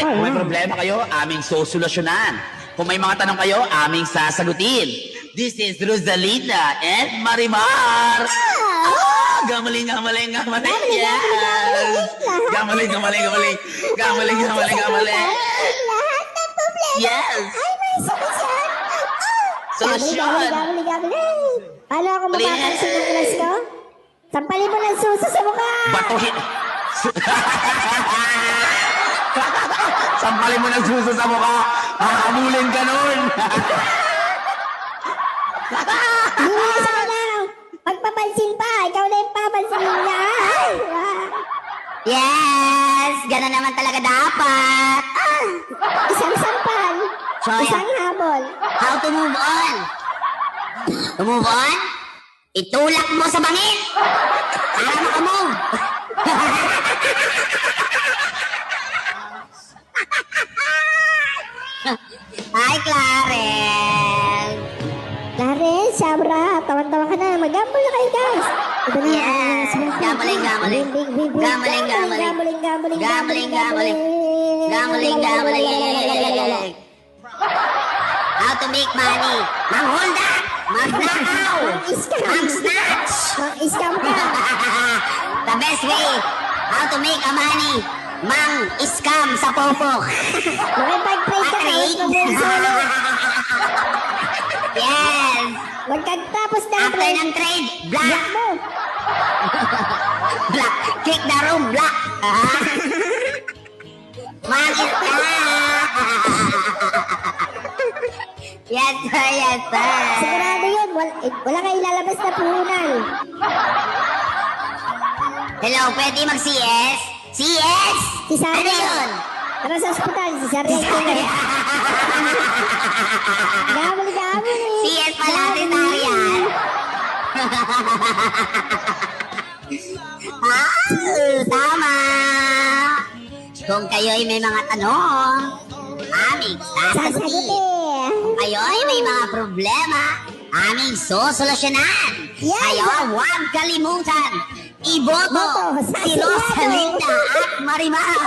Kung may problema kayo, aming sosolusyonan. Kung may mga tanong kayo, aming sasagutin. This is Rosalinda and Marimar. Gamaling, gamaling, gamaling. Yes. Gamaling, gamaling, gamaling. Gamaling, gamaling, gamaling. Lahat ng problema Yes. ay may solusyon. Solusyon. Gabali. Paano ako makapansin ng class ko? Sampalin mo ng suso sa mukha. Batuhin. Sampalin mo ng suso sa mukha. Hahamulin ka nun. Hindi mo sa kailangan. Pagpapansin pa, ikaw na yung papansin niya. Yes! Gano'n naman talaga dapat. Isang sampal. Sorry. Isang habol. How to move on? To move on? Itulak mo sa bangin! Para makamove! Hi, Clarence! Clarence, Sabra, tawan-tawa ka na. Mag-gamble na kayo, guys. Ito na. Yes! Gambling, gambling. Gambling, gambling. Gambling, gambling. Gambling, gambling. Gambling, gambling. How to make money? Manghulda! Magnakaw! Mang-snatch! Mang-scam ka. The best way how to make a money, mang-scam sa popok. Makipag-trade ka kahit mag solo. Yes! Magkagtapos ng After trade, ng trade, block black! mo. Black! Kick the room, black! Mang-scam! Yes sir, yes sir! Sigurado yun. Wala kayo ilalabas na puhunan. Hello, pwede mag-CS? CS? Si Sarah. Ano yun? Tara sa ospital, si Sarah Killer. Gabali. CS pala si Tarian. Tama. Kung kayo'y may mga tanong, aming sasagutin. Sasagutin. Kung kayo'y may mga problema, aming sosolusyonan. Yes. Kaya huwag kalimutan, iboto Boto sa si Senado. Rosalinda at Marimar.